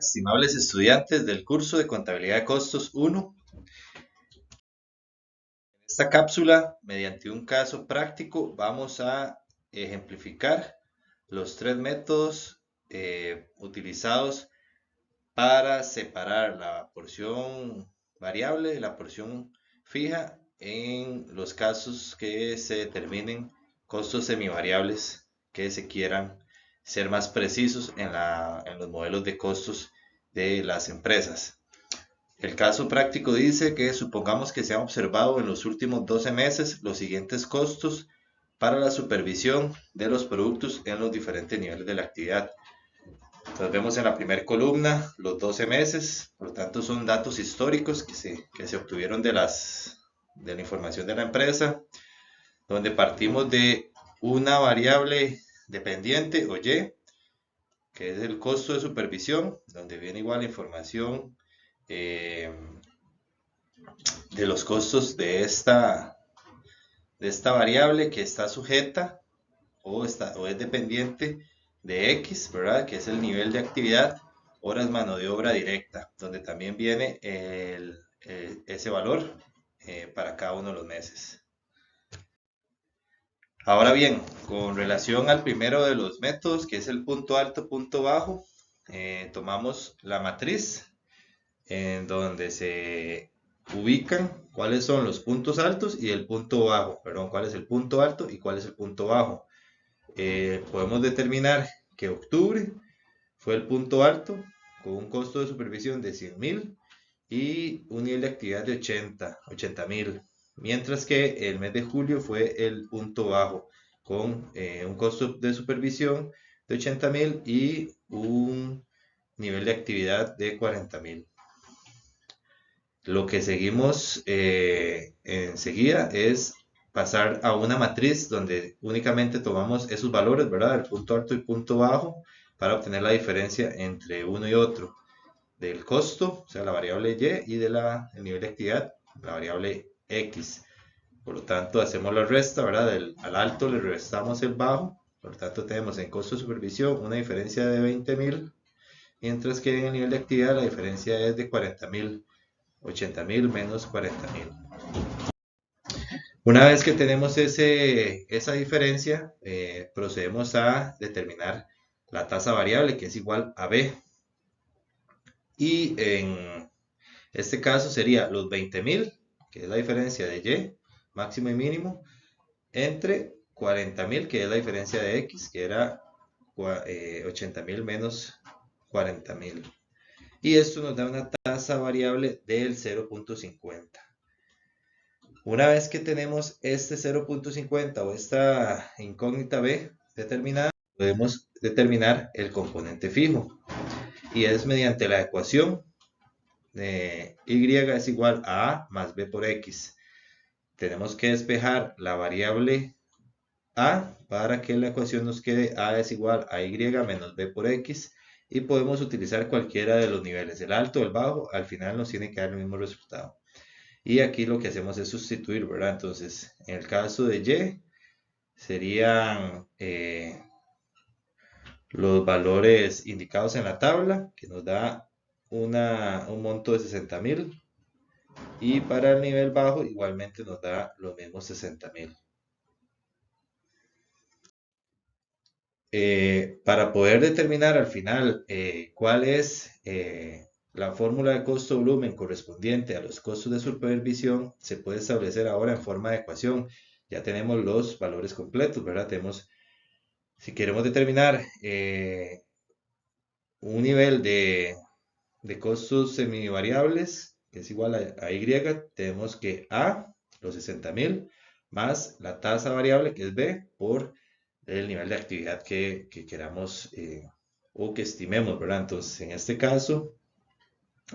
Estimables estudiantes del curso de Contabilidad de Costos 1, en esta cápsula, mediante un caso práctico, vamos a ejemplificar los tres métodos utilizados para separar la porción variable de la porción fija en los casos que se determinen costos semivariables que se quieran ser más precisos en los modelos de costos de las empresas. El caso práctico dice que supongamos que se han observado en los últimos 12 meses los siguientes costos para la supervisión de los productos en los diferentes niveles de la actividad. Entonces vemos en la primera columna los 12 meses, por lo tanto son datos históricos que se obtuvieron de la información de la empresa, donde partimos de una variable dependiente o Y, que es el costo de supervisión, donde viene igual la información de los costos de esta variable que está sujeta o es dependiente de X, ¿verdad? Que es el nivel de actividad, horas mano de obra directa, donde también viene ese valor para cada uno de los meses. Ahora bien, con relación al primero de los métodos, que es el punto alto, punto bajo, tomamos la matriz en donde se ubican cuáles son los puntos altos y el punto bajo, perdón, cuál es el punto alto y cuál es el punto bajo. Podemos determinar que octubre fue el punto alto con un costo de supervisión de 100,000 y un nivel de actividad de 80,000, mientras que el mes de julio fue el punto bajo con un costo de supervisión de 80,000 y un nivel de actividad de 40,000. Lo que seguimos enseguida es pasar a una matriz donde únicamente tomamos esos valores, ¿verdad? El punto alto y punto bajo, para obtener la diferencia entre uno y otro, del costo, o sea, la variable Y, y del nivel de actividad, la variable X. Por lo tanto, hacemos la resta, ¿verdad? Al alto le restamos el bajo, por lo tanto tenemos en costo de supervisión una diferencia de 20,000, mientras que en el nivel de actividad la diferencia es de 40,000. 80,000 menos 40,000. Una vez que tenemos esa diferencia, procedemos a determinar la tasa variable, que es igual a B. Y en este caso sería los 20,000, que es la diferencia de Y, máximo y mínimo, entre 40,000, que es la diferencia de X, que era 80,000 menos 40,000. Y esto nos da una tasa variable del 0.50. Una vez que tenemos este 0.50 o esta incógnita B determinada, podemos determinar el componente fijo. Y es mediante la ecuación de Y es igual a A más B por X. Tenemos que despejar la variable A para que la ecuación nos quede A es igual a Y menos B por X. Y podemos utilizar cualquiera de los niveles, el alto o el bajo, al final nos tiene que dar el mismo resultado. Y aquí lo que hacemos es sustituir, ¿verdad? Entonces, en el caso de Y, serían los valores indicados en la tabla, que nos da un monto de 60,000. Y para el nivel bajo, igualmente nos da los mismos 60,000. Para poder determinar al final cuál es la fórmula de costo-volumen correspondiente a los costos de supervisión, se puede establecer ahora en forma de ecuación. Ya tenemos los valores completos, ¿verdad? Si queremos determinar un nivel de costos semivariables, que es igual a Y, tenemos que A, los 60,000, más la tasa variable, que es B, por el nivel de actividad que queramos o que estimemos, ¿verdad? Entonces, en este caso,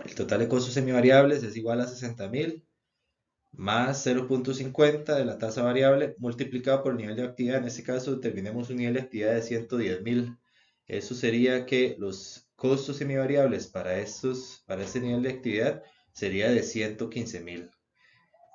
el total de costos semivariables es igual a 60,000 más 0.50 de la tasa variable multiplicado por el nivel de actividad. En este caso, determinemos un nivel de actividad de 110,000. Eso sería que los costos semivariables para este nivel de actividad sería de 115,000,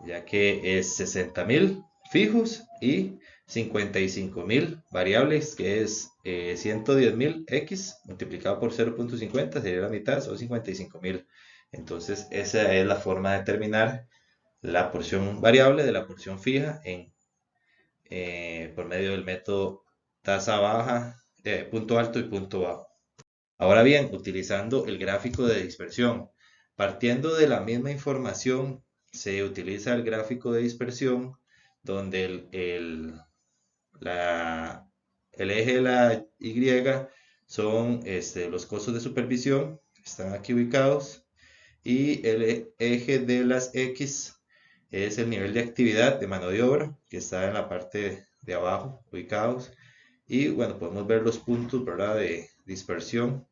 ya que es 60,000 fijos y 55.000 variables, que es 110.000 x multiplicado por 0.50 sería la mitad, son 55.000. Entonces esa es la forma de determinar la porción variable de la porción fija por medio del método tasa baja, punto alto y punto bajo. Ahora bien, utilizando el gráfico de dispersión, partiendo de la misma información, se utiliza el gráfico de dispersión donde el eje de la Y son los costos de supervisión, están aquí ubicados, y el eje de las X es el nivel de actividad de mano de obra, que está en la parte de abajo, ubicados. Y bueno, podemos ver los puntos, ¿verdad?, de dispersión.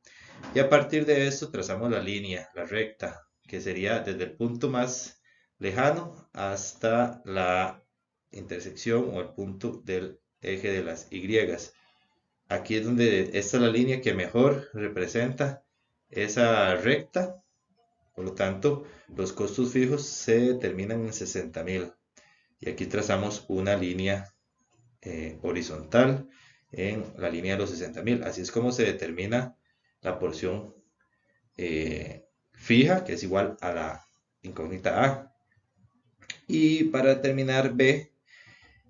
Y a partir de esto trazamos la línea, la recta, que sería desde el punto más lejano hasta la intersección o el punto del eje de las Y. Aquí es donde esta es la línea que mejor representa esa recta. Por lo tanto, los costos fijos se determinan en 60.000. Y aquí trazamos una línea horizontal en la línea de los 60.000. Así es como se determina la porción fija, que es igual a la incógnita A. Y para determinar B,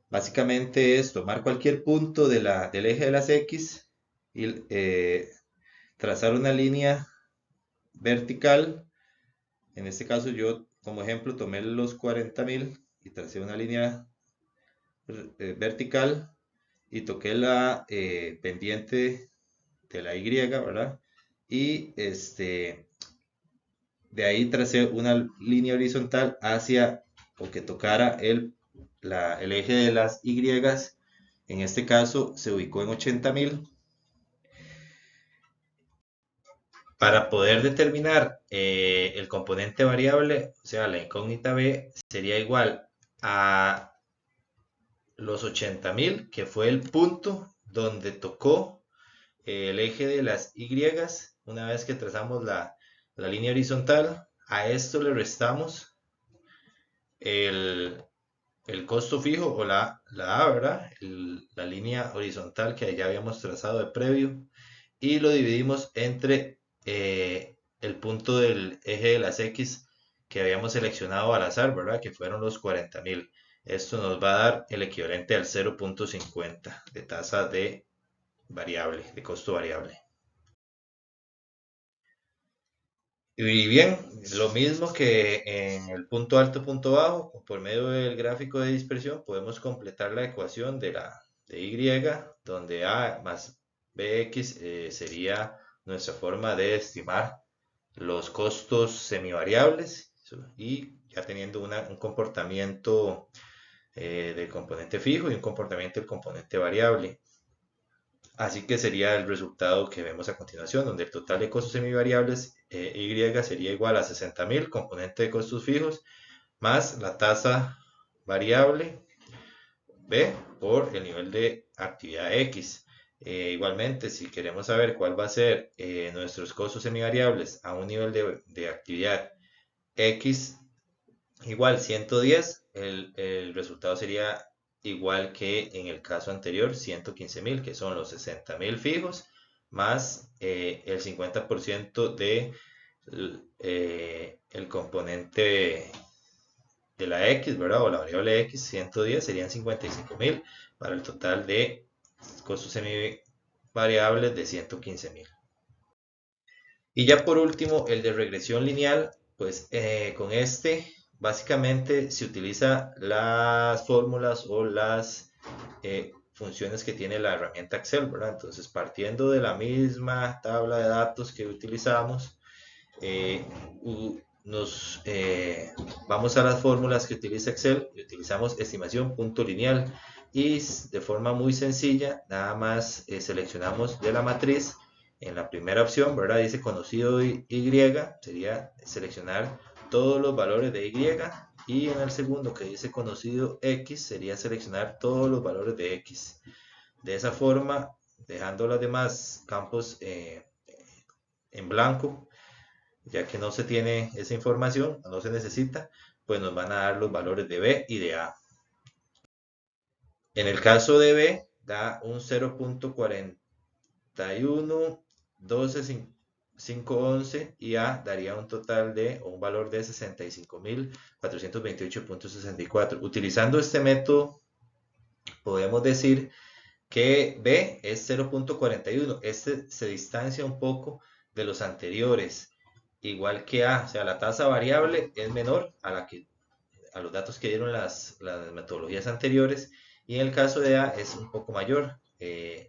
básicamente es tomar cualquier punto del eje de las X y trazar una línea vertical. En este caso yo como ejemplo tomé los 40.000 y tracé una línea vertical y toqué la pendiente de la Y, ¿verdad? Y de ahí tracé una línea horizontal hacia o que tocara el eje de las Y. En este caso se ubicó en 80.000. Para poder determinar el componente variable, o sea, la incógnita B, sería igual a los 80.000, que fue el punto donde tocó el eje de las Y. Una vez que trazamos la línea horizontal, a esto le restamos el, el costo fijo o la A, ¿verdad? La línea horizontal que ya habíamos trazado de previo, y lo dividimos entre el punto del eje de las X que habíamos seleccionado al azar, ¿verdad? Que fueron los 40.000. Esto nos va a dar el equivalente al 0.50 de tasa de variable, de costo variable. Y bien, lo mismo que en el punto alto, punto bajo, por medio del gráfico de dispersión podemos completar la ecuación de Y, donde A más BX sería nuestra forma de estimar los costos semivariables y ya teniendo un comportamiento del componente fijo y un comportamiento del componente variable. Así que sería el resultado que vemos a continuación, donde el total de costos semivariables Y sería igual a 60.000, componente de costos fijos, más la tasa variable B por el nivel de actividad X. Igualmente, si queremos saber cuál va a ser nuestros costos semivariables a un nivel de actividad X igual 110, el resultado sería igual que en el caso anterior, 115.000, que son los 60.000 fijos, más el 50% de el componente de la X, ¿verdad? O la variable X, 110, serían 55.000 para el total de costos semivariables de 115.000. Y ya por último, el de regresión lineal, pues con este básicamente se utiliza las fórmulas o las funciones que tiene la herramienta Excel, ¿verdad? Entonces, partiendo de la misma tabla de datos que utilizamos, eh, nos vamos a las fórmulas que utiliza Excel y utilizamos estimación punto lineal y de forma muy sencilla, nada más seleccionamos de la matriz en la primera opción, ¿verdad? Dice conocido Y, sería seleccionar todos los valores de Y en el segundo que dice conocido X sería seleccionar todos los valores de X. De esa forma, dejando los demás campos en blanco, ya que no se tiene esa información, no se necesita, pues nos van a dar los valores de B y de A. En el caso de B, da un 0.41, 12, 511 y A daría un total de un valor de 65.428.64. Utilizando este método, podemos decir que B es 0.41. Este se distancia un poco de los anteriores, igual que A, o sea, la tasa variable es menor a los datos que dieron las metodologías anteriores, y en el caso de A es un poco mayor.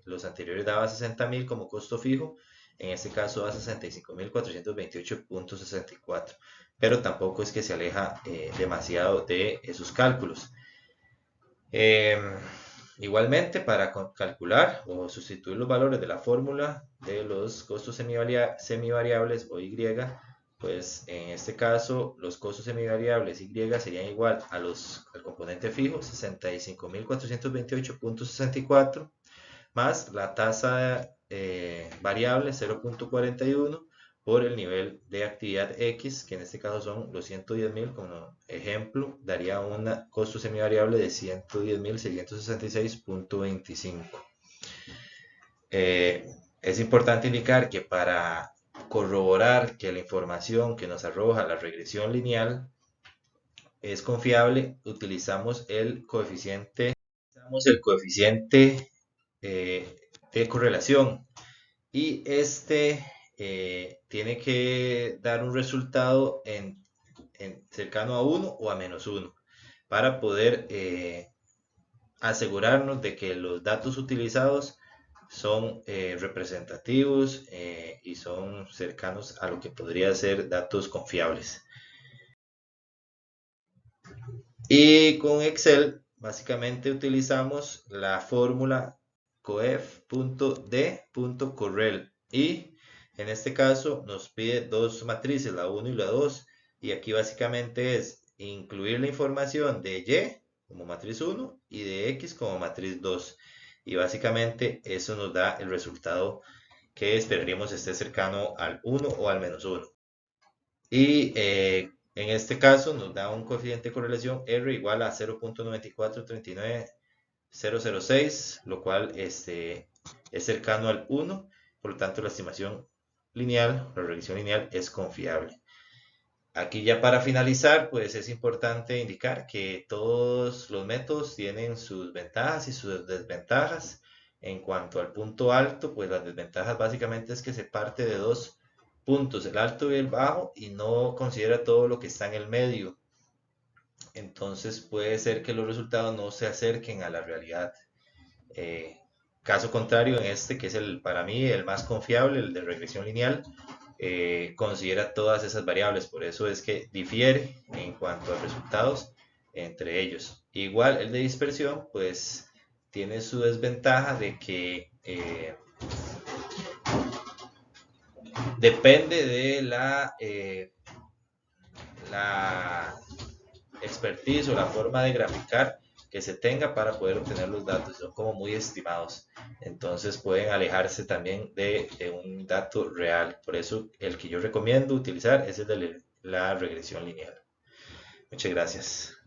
Los anteriores daba 60.000 como costo fijo, en este caso da 65.428.64, pero tampoco es que se aleja demasiado de esos cálculos. Eh, Igualmente, para calcular o sustituir los valores de la fórmula de los costos semivariables o Y, pues en este caso los costos semivariables Y serían igual al componente fijo, 65.428.64, más la tasa variable 0.41 por el nivel de actividad X, que en este caso son los 110.000, como ejemplo, daría un costo semivariable de 110.666.25. Es importante indicar que para corroborar que la información que nos arroja la regresión lineal es confiable, utilizamos el coeficiente de correlación, y este tiene que dar un resultado cercano a 1 o a -1 para poder asegurarnos de que los datos utilizados son representativos y son cercanos a lo que podría ser datos confiables. Y con Excel básicamente utilizamos la fórmula coef.d.correl, y en este caso nos pide dos matrices, la 1 y la 2, y aquí básicamente es incluir la información de Y como matriz 1 y de X como matriz 2, y básicamente eso nos da el resultado que esperaríamos esté cercano al 1 o al -1. Y en este caso nos da un coeficiente de correlación R igual a 0.9439006, lo cual es cercano al 1, por lo tanto la estimación lineal, la regresión lineal es confiable. Aquí ya para finalizar, pues es importante indicar que todos los métodos tienen sus ventajas y sus desventajas. En cuanto al punto alto, pues las desventajas básicamente es que se parte de dos puntos, el alto y el bajo, y no considera todo lo que está en el medio. Entonces puede ser que los resultados no se acerquen a la realidad. Eh, Caso contrario, en este, que es para mí el más confiable, el de regresión lineal, considera todas esas variables, por eso es que difiere en cuanto a resultados entre ellos. Igual el de dispersión, pues tiene su desventaja de que depende de la expertise o la forma de graficar que se tenga para poder obtener los datos, son como muy estimados, entonces pueden alejarse también de un dato real. Por eso el que yo recomiendo utilizar es el de la regresión lineal. Muchas gracias.